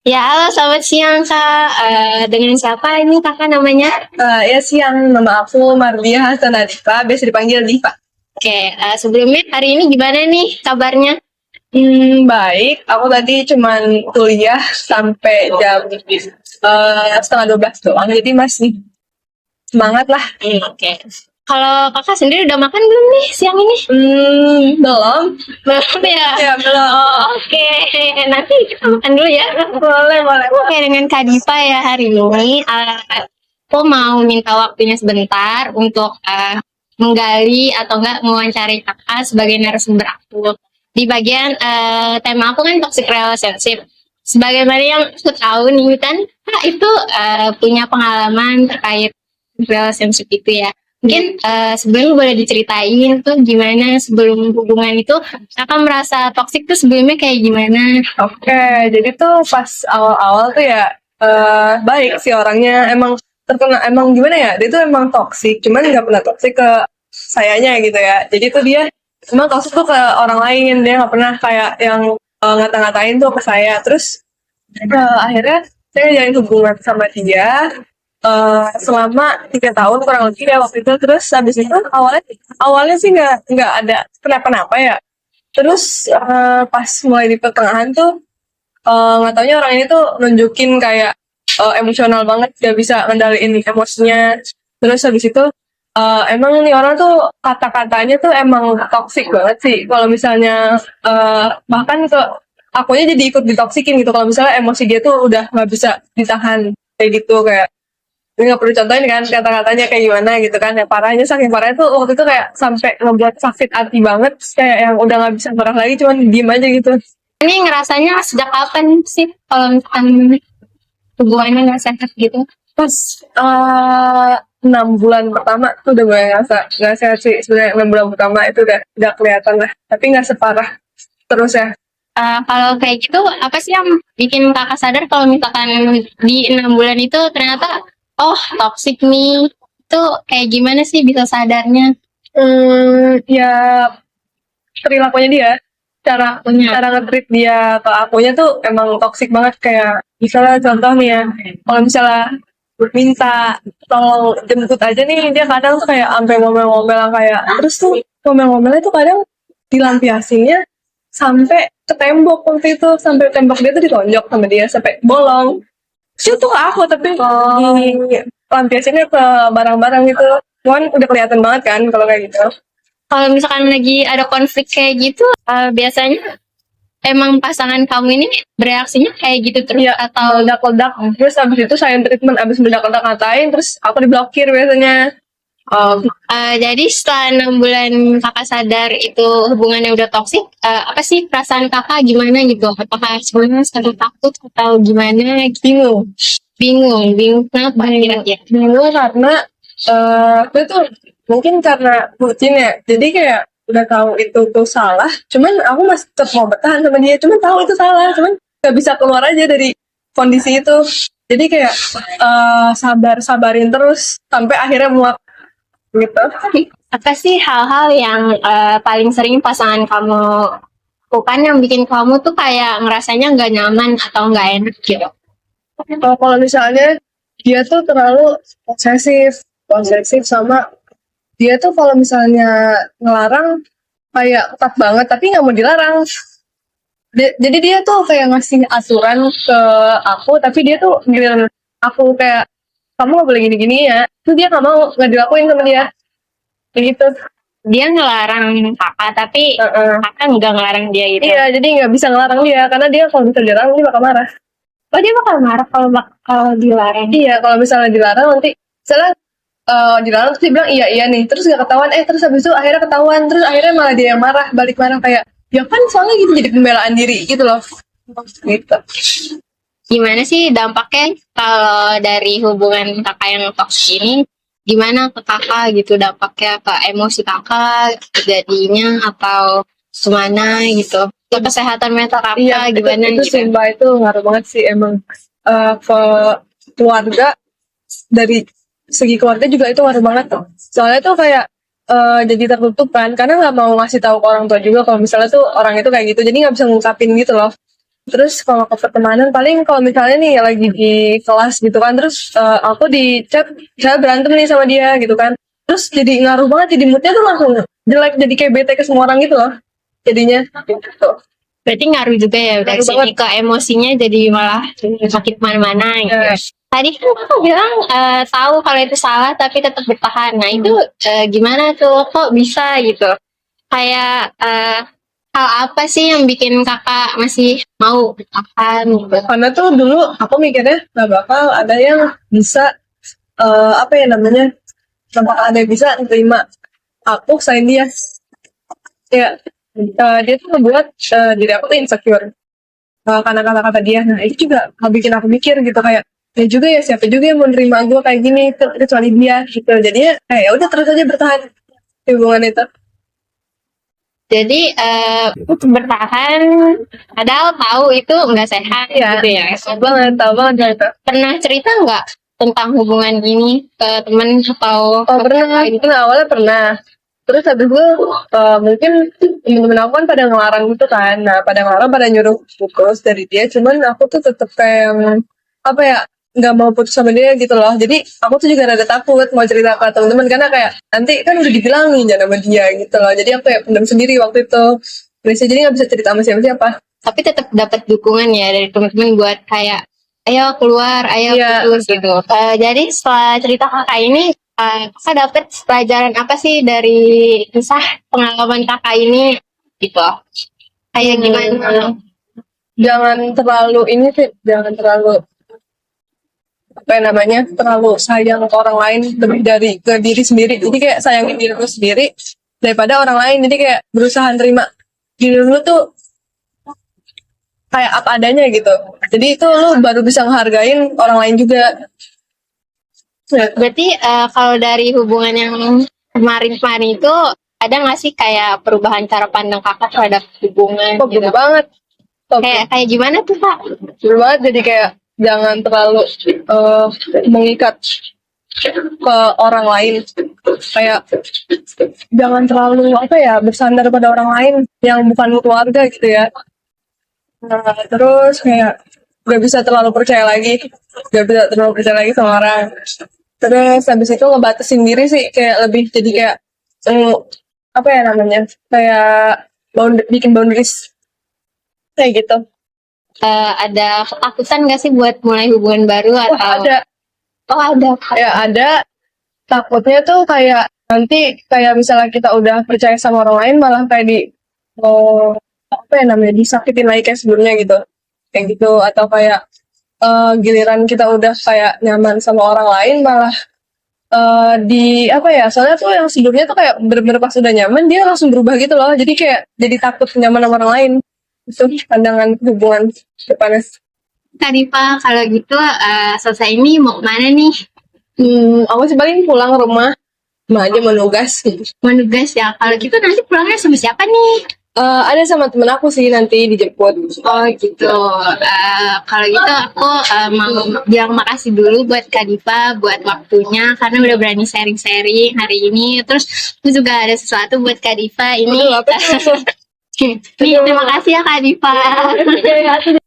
Ya, halo, selamat siang Kak. Dengan siapa ini Kakak namanya? Ya siang, nama aku Mardia Hasanadipa, biasa dipanggil Diva. Oke, sebelumnya hari ini gimana nih kabarnya? Baik, aku tadi cuman kuliah sampai jam setengah 12 doang, jadi masih semangat lah. Oke. Kalau Kakak sendiri udah makan belum nih siang ini? Belum. Belum ya? Ya, belum. Oh, oke. Nanti kita makan dulu ya. Boleh. Oke, dengan Kak Diva ya hari ini. Aku mau minta waktunya sebentar untuk menggali atau enggak mewawancari Kakak sebagai narasumber aku. Di bagian tema aku kan toxic relationship. Sebagaimana yang aku tahu nih kan, Kak itu punya pengalaman terkait relationship itu ya. Mungkin sebelum boleh diceritain tuh gimana sebelum hubungan itu Kakak merasa toxic tuh sebelumnya kayak gimana? Oke, jadi tuh pas awal-awal tuh ya baik sih orangnya, emang terkena, emang gimana ya, dia tuh emang toksik, cuman nggak pernah toksik ke sayanya gitu ya. Jadi tuh dia emang toksik tuh ke orang lain, dia nggak pernah kayak yang ngata-ngatain tuh ke saya. Terus akhirnya saya jalin hubungan sama dia selama 3 tahun kurang lebih ya waktu itu. Terus habis itu awalnya sih nggak ada kenapa-napa ya. Terus pas mulai di pertengahan tuh nggak taunya orang ini tuh nunjukin kayak emosional banget, gak bisa ngendaliin emosinya. Terus habis itu emang nih orang tuh kata-katanya tuh emang toksik banget sih. Kalau misalnya bahkan ke akunya jadi ikut ditoksikin gitu. Kalau misalnya emosi dia tuh udah nggak bisa ditahan kayak gitu, kayak ini nggak perlu contohin kan kata-katanya kayak gimana gitu kan. Ya parahnya, saking parahnya tuh waktu itu kayak sampai ngebuat sakit hati banget, kayak yang udah nggak bisa marah lagi, cuman diem aja gitu. Ini ngerasanya sejak kapan sih kalau misalkan hubungannya nggak sehat gitu? Pas 6 bulan pertama tuh udah mulai nggak sehat sih sebenarnya. 6 bulan pertama itu udah kelihatan lah, tapi nggak separah terus ya. Kalau kayak gitu, apa sih yang bikin kakak sadar kalau misalkan di 6 bulan itu ternyata, oh toxic nih, itu kayak gimana sih bisa sadarnya? Ya perilakunya dia, cara nge-treat dia ke akunya tuh emang toksik banget. Kayak misalnya contoh nih ya, kalau misalnya minta tolong jemput aja nih, dia kadang tuh kayak sampai ngomel-ngomel, kayak terus tuh ngomel-ngomelnya tuh kadang dilampiasinnya sampai ke tembok. Waktu itu sampai tembok dia tuh ditonjok sama dia sampai bolong. Itu tuh ke aku, tapi dilampiasinnya ke barang-barang gitu. Cuman udah kelihatan banget kan kalau kayak gitu. Kalau misalkan lagi ada konflik kayak gitu, biasanya emang pasangan kamu ini bereaksinya kayak gitu terus Iya, atau meledak-ledak. Terus abis itu silent treatment, abis meledak-ledak ngatain, terus aku diblokir biasanya. jadi setelah 6 bulan kakak sadar itu hubungannya udah toksik, apa sih perasaan kakak gimana gitu? Apakah sebenarnya sakit takut atau gimana? Bingung kenapa kira-kira? Bingung karena itu tuh mungkin karena rutin ya. Jadi kayak udah tahu itu tuh salah, cuman aku masih tetap mau bertahan sama dia. Cuman tahu itu salah, cuman gak bisa keluar aja dari kondisi itu. Jadi kayak sabarin terus sampai akhirnya muak gitu. Apa sih hal-hal yang paling sering pasangan kamu lakukan yang bikin kamu tuh kayak ngerasanya nggak nyaman atau nggak enak gitu? Kalau misalnya dia tuh terlalu posesif sama dia tuh, kalau misalnya ngelarang kayak ketat banget tapi nggak mau dilarang. Jadi dia tuh kayak ngasih aturan ke aku, tapi dia tuh giliran aku kayak kamu nggak boleh gini-gini ya, itu dia nggak mau, nggak dilakuin sama dia kayak gitu. Dia ngelarang kakak tapi kakak nggak ngelarang dia gitu? Iya, jadi nggak bisa ngelarang dia karena dia kalau bisa dilarang dia bakal marah. Oh, dia bakal marah kalau dilarang? Iya, kalau misalnya dilarang nanti misalnya dilarang terus dia bilang iya nih, terus nggak ketahuan, terus habis itu akhirnya ketahuan, terus akhirnya malah dia yang marah, balik marah kayak ya kan soalnya gitu, jadi pembelaan diri gitu loh gitu. Gimana sih dampaknya kalau dari hubungan kakak yang toksik ini? Gimana ke kakak gitu dampaknya ke emosi kakak jadinya atau semana gitu? Ke kesehatan mental kakak Iya, gimana itu gitu? sumpah itu ngaruh banget sih emang. Ke keluarga, dari segi keluarga juga itu ngaruh banget tuh. Soalnya tuh kayak jadi tertutup kan, karena nggak mau ngasih tahu ke orang tua juga kalau misalnya tuh orang itu kayak gitu, jadi nggak bisa ngungkapin gitu loh. Terus kalau ke pertemanan paling kalau misalnya nih lagi di kelas gitu kan, terus aku di chat saya berantem nih sama dia gitu kan, terus jadi ngaruh banget, jadi moodnya tuh langsung jelek, jadi kayak bete ke semua orang gitu loh jadinya gitu. Berarti ngaruh juga ya dari Ngaruh sini banget. ke emosinya, jadi malah sakit mana-mana gitu. Ya, Tadi kan kamu bilang tahu kalau itu salah tapi tetap bertahan. Nah itu gimana tuh? Kok bisa gitu? Kayak hal apa sih yang bikin kakak masih mau bertahan gitu? karena tuh dulu aku mikirnya nggak bakal ada yang bisa apa ya namanya, nggak bakal ada yang bisa nerima aku selain dia. Ya, dia tuh ngebuat diri aku tuh insecure karena kata-kata dia. Nah itu juga bikin aku mikir gitu kayak, ya juga ya, siapa juga yang mau nerima gue kayak gini kecuali dia gitu. Jadinya kayak ya udah terus aja bertahan di hubungan itu. Jadi bertahan padahal tahu itu nggak sehat Iya, gitu ya. tahu banget itu. Pernah cerita nggak tentang hubungan ini ke temen atau Oh pernah, itu awalnya pernah. Terus habis itu mungkin temen-temen aku kan pada ngelarang gitu kan. Nah pada ngelarang, pada nyuruh putus dari dia. Cuman aku tuh tetep kayak yang, apa ya, nggak mau putus sama dia gitu loh. Jadi aku tuh juga rada takut mau cerita ke temen-temen karena kayak nanti kan udah dibilangin jangan sama dia gitu loh. Jadi aku ya pendam sendiri waktu itu. Terus jadi nggak bisa cerita sama siapa-siapa. tapi tetap dapat dukungan ya dari teman-teman buat kayak ayo keluar, ayo Iya. putus gitu. Jadi setelah cerita kakak ini, kakak dapet pelajaran apa sih dari kisah pengalaman kakak ini gitu? Kayak gimana? Jangan terlalu ini sih, jangan terlalu apa ya namanya, terlalu sayang ke orang lain lebih dari ke diri sendiri. Jadi kayak sayangin diri lu sendiri daripada orang lain. Jadi kayak berusaha nerima diri lu tuh kayak apa adanya gitu. Jadi itu lu baru bisa ngehargain orang lain juga. Berarti kalau dari hubungan yang kemarin-kemarin itu ada nggak sih kayak perubahan cara pandang kakak terhadap hubungan Kok gitu? berubah banget. Kok Kayak gimana tuh kak? berubah banget, jadi kayak jangan terlalu mengikat ke orang lain. Kayak jangan terlalu apa ya, bersandar pada orang lain yang bukan keluarga gitu ya. Nah, terus kayak gak bisa terlalu percaya lagi, gak bisa terlalu percaya lagi sama orang. Terus habis itu ngebatasin diri sih, kayak lebih jadi kayak apa ya namanya, kayak bikin boundaries kayak gitu. Ada ketakutan nggak sih buat mulai hubungan baru Wah atau? ada, Oh ada. ya ada. Takutnya tuh kayak nanti kayak misalnya kita udah percaya sama orang lain malah kayak apa ya namanya, disakitin lagi kayak sebelumnya gitu, kayak gitu. Atau kayak giliran kita udah kayak nyaman sama orang lain malah di apa ya, soalnya tuh yang sebelumnya tuh kayak bener-bener pas udah nyaman dia langsung berubah gitu loh, jadi kayak jadi takut nyaman sama orang lain. Itu pandangan hubungan depannya. Kak Diva, kalau gitu selesai ini mau kemana nih? Aku sih paling pulang ke rumah aja mau nugas. Mau nugas ya? Kalau gitu nanti pulangnya sama siapa nih? Ada sama temen aku sih nanti dijemput. Oh gitu. Kalau gitu aku mau bilang makasih dulu buat Kak Diva buat waktunya karena udah berani sharing-sharing hari ini. Terus aku juga ada sesuatu buat Kak Diva ini. Aduh, apa tuh? Nih, terima kasih ya Kak Diva. Oke,